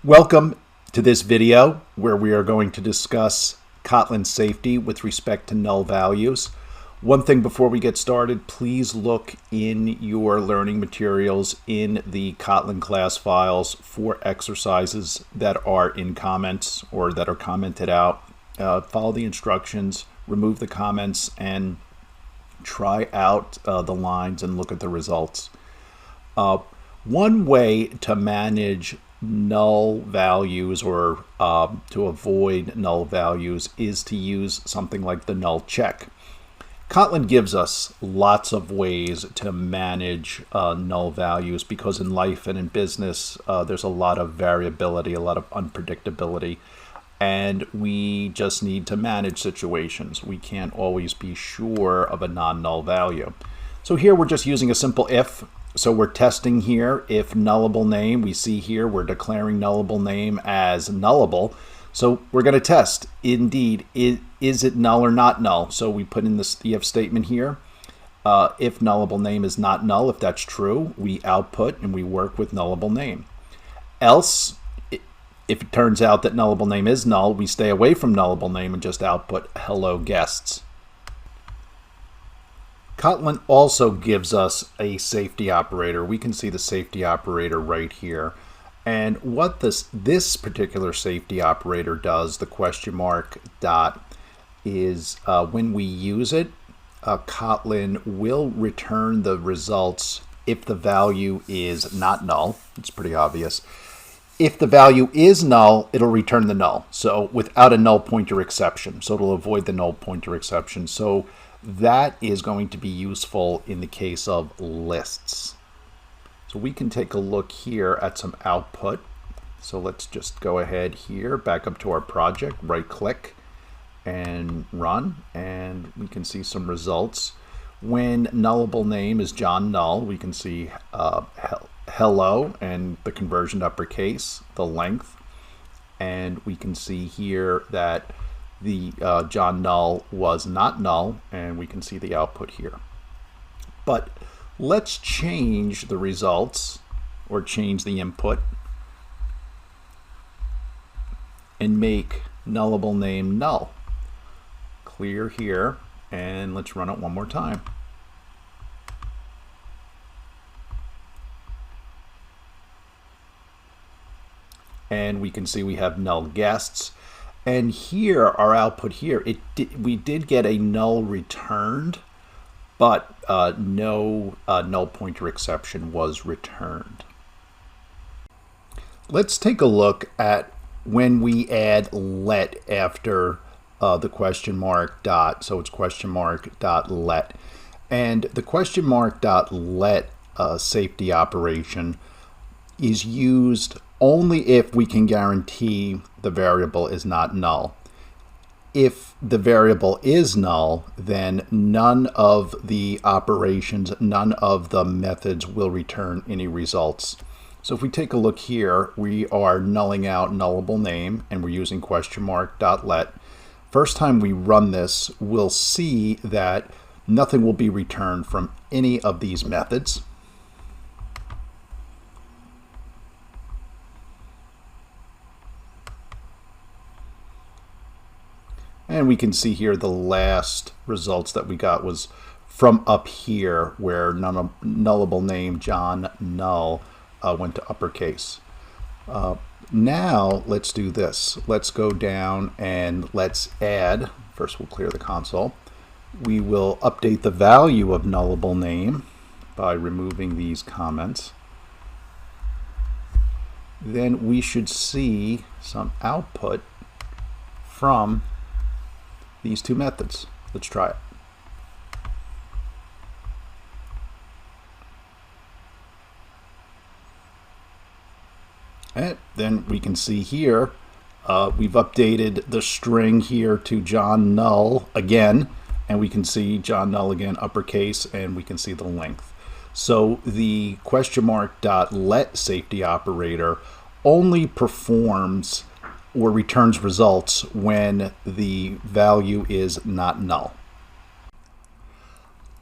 Welcome to this video where we are going to discuss Kotlin safety with respect to null values. One thing before we get started, please look in your learning materials in the Kotlin class files for exercises that are in comments or that are commented out. Follow the instructions, remove the comments, and try out the lines and look at the results. One way to manage null values or to avoid null values is to use something like the null check. Kotlin gives us lots of ways to manage null values because in life and in business there's a lot of variability, a lot of unpredictability, and we just need to manage situations. We can't always be sure of a non-null value. So here we're just using a simple if. So we're testing here if nullable name, we see here we're declaring nullable name as nullable. So we're going to test, indeed, is it null or not null? So we put in the if statement here. If nullable name is not null, if that's true, we output and we work with nullable name. Else, if it turns out that nullable name is null, we stay away from nullable name and just output hello guests. Kotlin also gives us a safety operator. We can see the safety operator right here. And what this particular safety operator does, the question mark dot, is when we use it, Kotlin will return the results if the value is not null. It's pretty obvious. If the value is null, it'll return the null. So without a null pointer exception. So it'll avoid the null pointer exception. So that is going to be useful in the case of lists. So we can take a look here at some output. So let's just go ahead here, back up to our project, right click and run, and we can see some results. When nullable name is John Null, we can see hello and the conversion to uppercase, the length, and we can see here that the John Null was not null, and we can see the output here. But let's change the results or change the input and make nullable name null. Clear here, and let's run it one more time. And we can see we have null guests. And here, our output here, we did get a null returned, but no null pointer exception was returned. Let's take a look at when we add let after the question mark dot. So it's question mark dot let. And the question mark dot let safety operation is used only if we can guarantee the variable is not null. If the variable is null, then none of the operations, none of the methods will return any results. So if we take a look here, we are nulling out nullable name and we're using question mark dot let. First time we run this, we'll see that nothing will be returned from any of these methods. And we can see here the last results that we got was from up here where nullable name John Null went to uppercase. Now let's do this. Let's go down and let's add. First we'll clear the console. We will update the value of nullable name by removing these comments. Then we should see some output from these two methods. Let's try it. And then we can see here we've updated the string here to John Null again, and we can see John Null again uppercase, and we can see the length. So the question mark dot let safety operator only performs or returns results when the value is not null.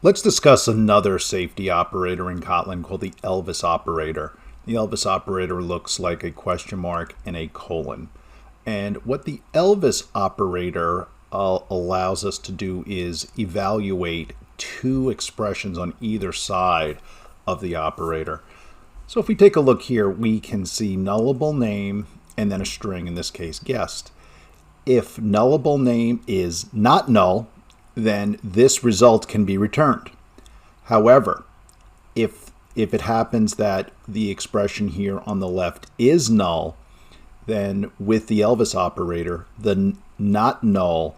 Let's discuss another safety operator in Kotlin called the Elvis operator. The Elvis operator looks like a question mark and a colon. And what the Elvis operator allows us to do is evaluate two expressions on either side of the operator. So if we take a look here, we can see nullable name and then a string, in this case guessed. If nullable name is not null, then this result can be returned. However, if it happens that the expression here on the left is null, then with the Elvis operator, the not null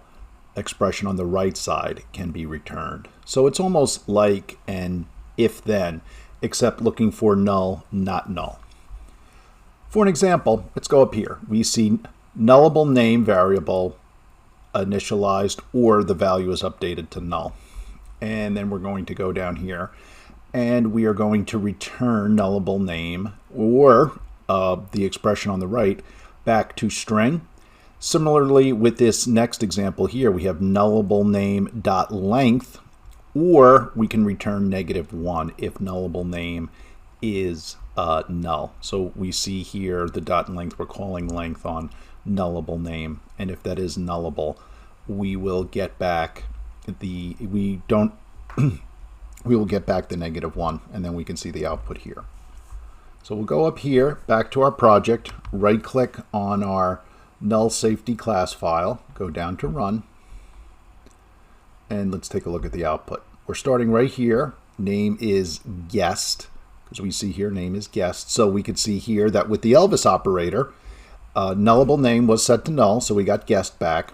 expression on the right side can be returned. So it's almost like an if-then, except looking for null, not null. For an example, let's go up here. We see nullable name variable initialized, or the value is updated to null. And then we're going to go down here and we are going to return nullable name, or the expression on the right, back to string. Similarly, with this next example here, we have nullable name dot length, or we can return -1 if nullable name is null. So we see here the dot length, we're calling length on nullable name, and if that is nullable, we will get back the we will get back the -1, and then we can see the output here. So we'll go up here, back to our project, right click on our null safety class file, go down to run, and let's take a look at the output. We're starting right here. Name is guessed, because we see here name is guessed. So we could see here that with the Elvis operator, nullable name was set to null, so we got guessed back.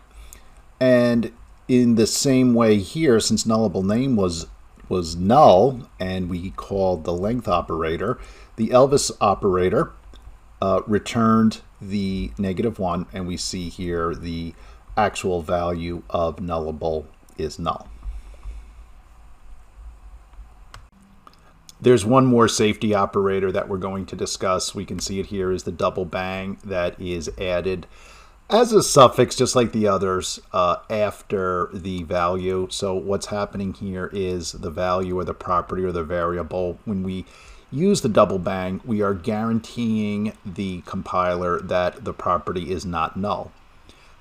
And in the same way here, since nullable name was null and we called the length operator, the Elvis operator returned the -1, and we see here the actual value of nullable is null. There's one more safety operator that we're going to discuss. We can see it here is the double bang that is added as a suffix, just like the others, after the value. So what's happening here is the value or the property or the variable, when we use the double bang, we are guaranteeing the compiler that the property is not null.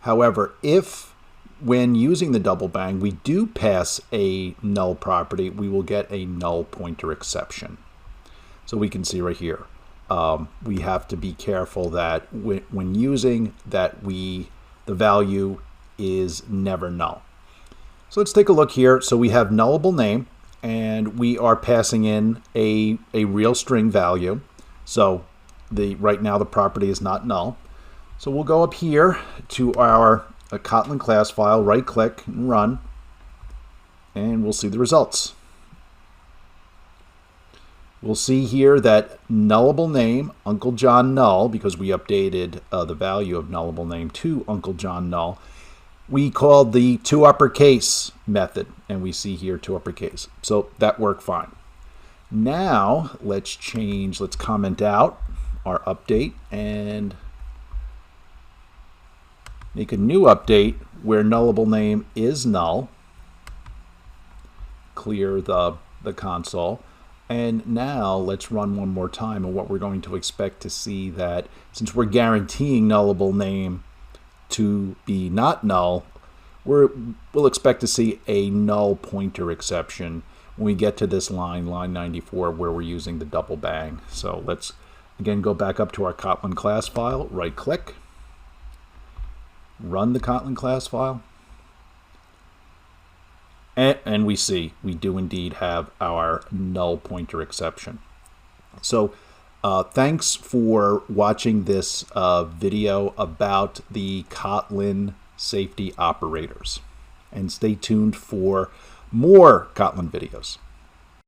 However, if when using the double bang we do pass a null property, we will get a null pointer exception. So we can see right here, we have to be careful that when using that the value is never null. So let's take a look here. So we have nullable name, and we are passing in a real string value. So right now the property is not null. So we'll go up here to our Kotlin class file, right click and run, and we'll see the results. We'll see here that nullable name, Uncle John null, because we updated the value of nullable name to Uncle John null. We called the toUpperCase method, and we see here toUpperCase. So that worked fine. Now let's comment out our update and make a new update where nullable name is null. Clear the console. And now let's run one more time, and what we're going to expect to see that since we're guaranteeing nullable name to be not null, we'll expect to see a null pointer exception when we get to this line 94, where we're using the double bang. So let's again go back up to our Kotlin class file, right click, run the Kotlin class file, and we see we do indeed have our null pointer exception. So thanks for watching this video about the Kotlin safety operators, and stay tuned for more Kotlin videos.